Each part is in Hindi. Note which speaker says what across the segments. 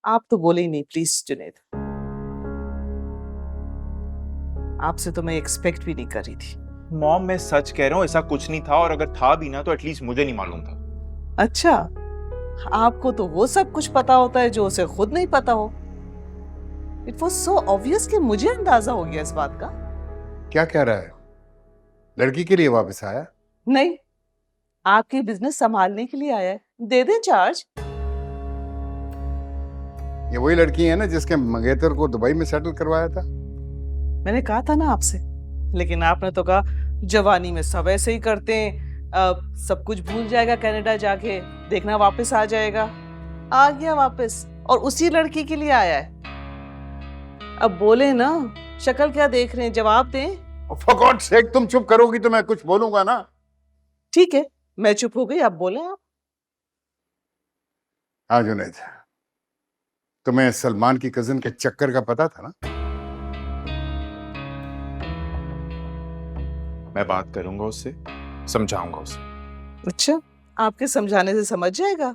Speaker 1: आप तो बोले ही नहीं प्लीज जुनैद। आपसे तो मैं एक्सपेक्ट भी नहीं कर रही थी।
Speaker 2: मॉम मैं सच कह रहा हूँ, ऐसा कुछ नहीं था, और अगर था भी ना तो एटलीस्ट मुझे नहीं मालूम था।
Speaker 1: अच्छा, आपको तो वो सब कुछ पता होता है जो उसे खुद नहीं पता हो। इट वॉज सो ऑब्वियस कि मुझे अंदाजा हो गया इस बात का।
Speaker 3: क्या कह रहा है? लड़की के लिए वापस आया?
Speaker 1: नहीं, आपकी बिजनेस संभालने के लिए आया है। दे दें चार्ज।
Speaker 3: ये वही लड़की है ना जिसके मंगेतर को दुबई में सेटल करवाया था?
Speaker 1: मैंने कहा था ना आपसे, लेकिन आपने तो कहा जवानी में सब ऐसे ही करते हैं, सब कुछ भूल जाएगा, कनाडा जाके देखना वापस आ जाएगा। आ गया वापस, और उसी लड़की के लिए आया है। अब बोले ना, शक्ल क्या देख रहे हैं, जवाब दें।
Speaker 3: फॉर गॉड सेक, तुम चुप करोगी तो मैं कुछ बोलूंगा ना।
Speaker 1: ठीक है, मैं चुप हो गई, अब बोले आप।
Speaker 3: हाँ जुनैद, तुम्हें सलमान की कजिन के चक्कर का पता था ना?
Speaker 2: मैं बात करूंगा उससे, समझाऊंगा उसे।
Speaker 1: अच्छा, आपके समझाने से समझ जाएगा?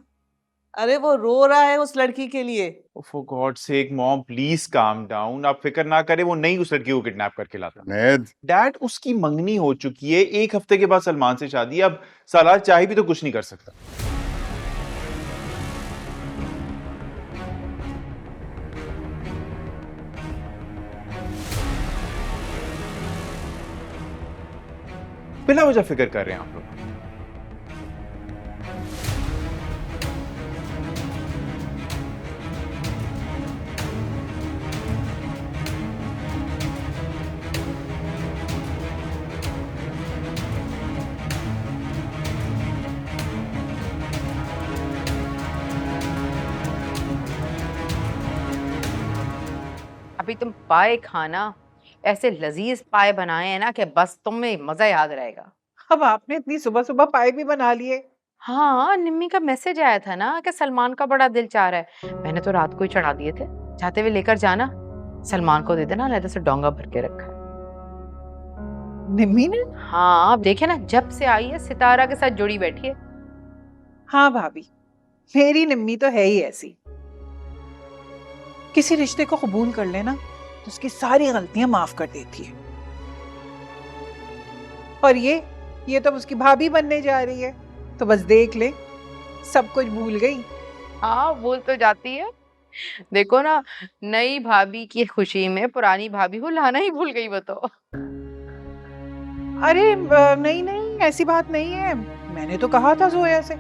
Speaker 1: अरे वो रो रहा है उस लड़की के लिए।
Speaker 2: For God sake mom please calm down, आप फिक्र ना करें, वो नहीं उस लड़की को किडनैप करके लाता।
Speaker 3: जुनैद,
Speaker 2: डैड उसकी मंगनी हो चुकी है, 1 हफ्ते के बाद सलमान से शादी, अब सालार चाहे भी तो कुछ नहीं कर सकता। बिना वजह फिक्र कर रहे हैं आप लोग।
Speaker 4: अभी तुम पाए खाना, ऐसे लजीज पाए बनाए हैं ना कि बस तुम्हें मजा याद रहेगा।
Speaker 5: अब आपने इतनी सुबह सुबह पाए भी बना लिए?
Speaker 4: हाँ, निम्मी का मैसेज आया था ना कि सलमान का बड़ा दिल चाह रहा है। मैंने तो रात को ही चढ़ा दिए थे। जाते हुए लेकर जाना, सलमान को दे देना, अलग से डोंगा भर के रखा है।
Speaker 5: निम्मी ने?
Speaker 4: हाँ, अब देखे ना, जब से आई है सितारा के साथ जुड़ी बैठी है।
Speaker 5: हाँ भाभी, मेरी निम्मी तो है ही ऐसी। किसी रिश्ते को कबूल कर लेना तो उसकी सारी गलतियां माफ कर देती है। और ये तो उसकी भाभी बनने जा रही है, तो बस देख ले, सब कुछ भूल गई।
Speaker 4: हाँ, भूल तो जाती है। देखो ना, नई भाभी की खुशी में पुरानी भाभी को लाना ही भूल गई वो तो।
Speaker 5: अरे नहीं नहीं, ऐसी बात नहीं है। मैंने तो कहा था जोया से,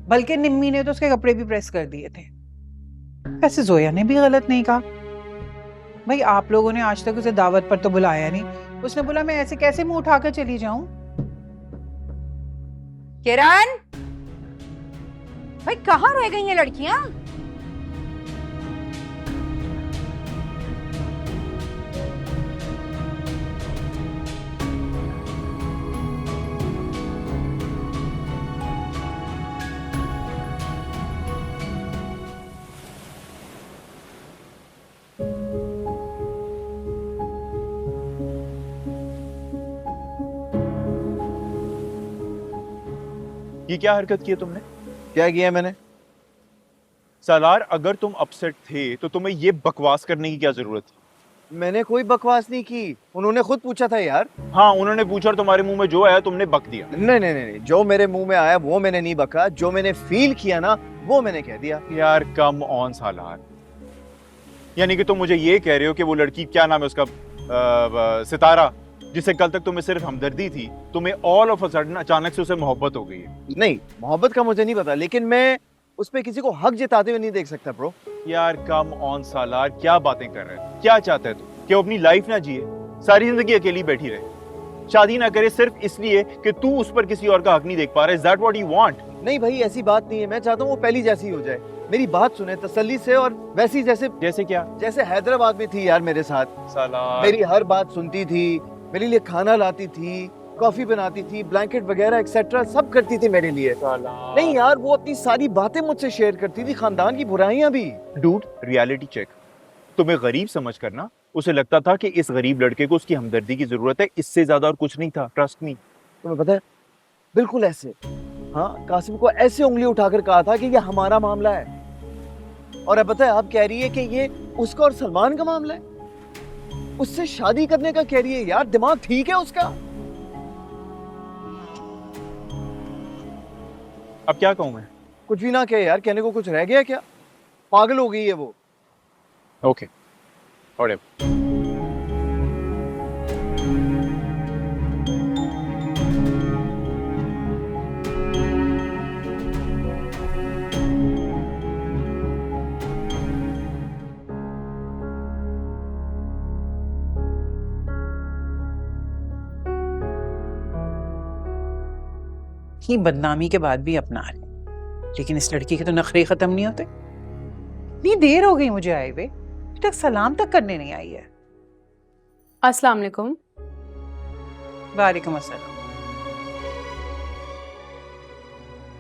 Speaker 5: बल्कि निम्मी ने तो उसके कपड़े भी प्रेस कर दिए थे। ऐसे जोया ने भी गलत नहीं कहा। भाई आप लोगों ने आज तक उसे दावत पर तो बुलाया नहीं। उसने बोला मैं ऐसे कैसे मुंह उठाकर चली जाऊं?
Speaker 4: किरण, भाई कहाँ रह गई ये लड़कियां?
Speaker 2: ये क्या हरकत की है तुमने?
Speaker 6: क्या किया मैंने?
Speaker 2: सालार अगर तुम अपसेट थे तो तुम्हें ये बकवास करने की क्या जरूरत थी?
Speaker 6: मैंने कोई बकवास नहीं की, उन्होंने खुद पूछा था यार।
Speaker 2: हाँ, उन्होंने पूछा और तुम्हारे मुंह में जो आया तुमने बक दिया।
Speaker 6: नहीं नहीं नहीं, जो मेरे मुंह में आया वो मैंने नहीं बका, जो मैंने फील किया ना वो मैंने कह दिया।
Speaker 2: यार कम ऑन सालार, यानी कि तुम मुझे ये कह रहे हो कि वो लड़की, क्या नाम है उसका, सितारा, जिसे कल तक तुम्हें सिर्फ हमदर्दी थी, तुम्हें ऑल ऑफ अ सडन अचानक से उसे मोहब्बत हो गई है?
Speaker 6: नहीं, मोहब्बत का मुझे नहीं पता, लेकिन मैं उस पे किसी को हक जताते हुए नहीं देख सकता ब्रो।
Speaker 2: यार कम ऑन सालार, क्या बातें कर रहे हो? क्या चाहता है तू कि वो अपनी लाइफ ना जिए, सारी जिंदगी अकेली बैठी रहे, शादी ना करे सिर्फ इसलिए कि तू उस पर किसी और का हक नहीं देख पा रहा? Is that what you want?
Speaker 6: नहीं भाई, ऐसी बात नहीं है। मैं चाहता हूँ वो पहली जैसी हो जाए। मेरी बात सुने तसल्ली से, और वैसी जैसे
Speaker 2: जैसे क्या?
Speaker 6: जैसे हैदराबाद में थी यार मेरे साथ।
Speaker 2: सालार
Speaker 6: मेरी हर बात सुनती थी, मेरे लिए खाना लाती थी, कॉफी बनाती थी, ब्लैंकेट वगैरह एक्सेट्रा सब करती थी मेरे लिए। नहीं यार, वो अपनी सारी बातें मुझसे शेयर करती थी, खानदान की बुराइयां भी।
Speaker 2: Dude, reality check. तुम्हें गरीब समझ कर ना, उसे लगता था कि इस गरीब लड़के को उसकी हमदर्दी की जरूरत है, इससे ज्यादा और कुछ नहीं था। Trust me.
Speaker 6: तुम्हें पता है, बिल्कुल ऐसे हाँ, कासिम को ऐसे उंगली उठाकर कहा था कि ये हमारा मामला है, और अब पता है आप कह रही है कि ये उसका और सलमान का मामला है। उससे शादी करने का कह रही है। यार दिमाग ठीक है उसका?
Speaker 2: अब क्या कहूं मैं?
Speaker 6: कुछ भी ना कहे यार, कहने को कुछ रह गया क्या? पागल हो गई है वो।
Speaker 2: Okay, whatever.
Speaker 5: ही बदनामी के बाद भी अपना रहे, लेकिन इस लड़की के तो नखरे खत्म नहीं होते। इतनी देर हो गई मुझे आए हुए, अभी तक सलाम तक करने नहीं आई है।
Speaker 7: अस्सलाम वालेकुम।
Speaker 5: वालेकुम अस्सलाम।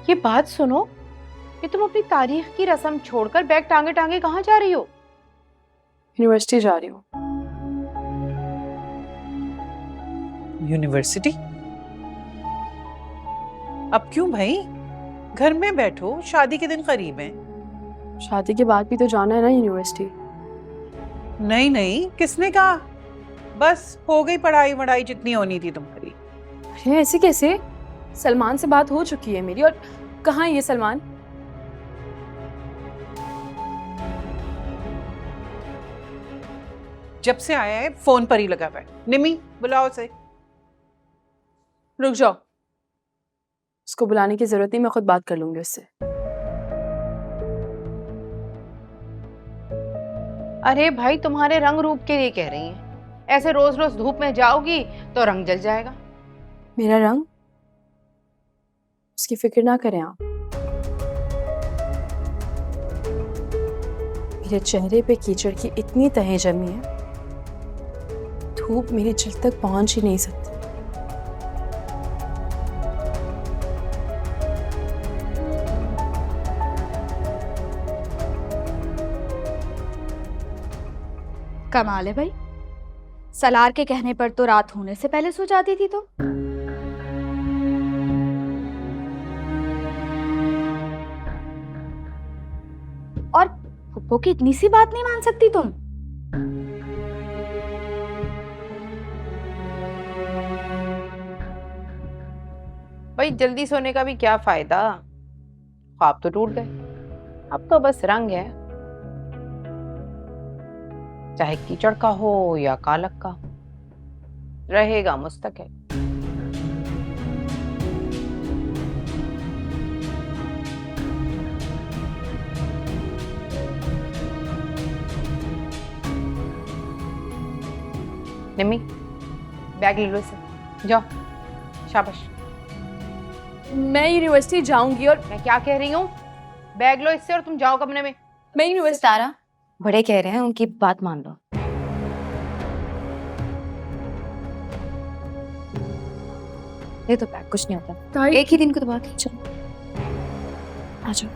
Speaker 4: ये बात सुनो, कि तुम अपनी तारीख की रस्म छोड़कर बैग टांगे टांगे कहाँ जा रही हो?
Speaker 7: यूनिवर्सिटी जा रही हूँ।
Speaker 5: यूनिवर्सिटी? अब क्यों भाई? घर में बैठो, शादी के दिन करीब हैं।
Speaker 7: शादी के बाद भी तो जाना है ना यूनिवर्सिटी।
Speaker 5: नहीं नहीं, किसने कहा? बस हो गई पढ़ाई वढ़ाई जितनी होनी थी तुम्हारी।
Speaker 7: अरे ऐसे कैसे? सलमान से बात हो चुकी है मेरी। और कहाँ है ये सलमान?
Speaker 5: जब से आया है फोन पर ही लगा हुआ है। निमी बुलाओ उसे।
Speaker 7: रुक जाओ, उसको बुलाने की जरूरत नहीं, मैं खुद बात कर लूंगी उससे।
Speaker 4: अरे भाई, तुम्हारे रंग रूप के लिए कह रही हैं। ऐसे रोज रोज धूप में जाओगी तो रंग जल जाएगा।
Speaker 7: मेरा रंग? उसकी फिक्र ना करें आप। मेरे चेहरे पे कीचड़ की इतनी तहें जमी है, धूप मेरी जल्द तक पहुंच ही नहीं सकती।
Speaker 8: कमाल है भाई, सलार के कहने पर तो रात होने से पहले सो जाती थी। तो और पप्पो की इतनी सी बात नहीं मान सकती तुम?
Speaker 4: भाई जल्दी सोने का भी क्या फायदा? ख्वाब तो टूट गए, अब तो बस रंग है, चाहे कीचड़ का हो या कालक का, रहेगा मुस्तकिल। निम्मी, बैग ले लो इसे, जाओ। शाबाश।
Speaker 7: मैं यूनिवर्सिटी जाऊंगी। और
Speaker 4: मैं क्या कह रही हूँ? बैग लो इससे और तुम जाओ कमरे में।
Speaker 7: मैं यूनिवर्सिटी।
Speaker 8: सितारा, बड़े कह रहे हैं, उनकी बात मान लो। ये तो बैग कुछ नहीं होता, एक ही दिन को तो बात है। चलो आ जाओ।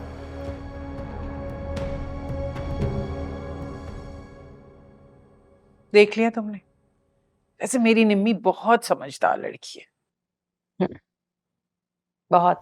Speaker 5: देख लिया तुमने? वैसे मेरी निम्मी बहुत समझदार लड़की है।
Speaker 4: बहुत।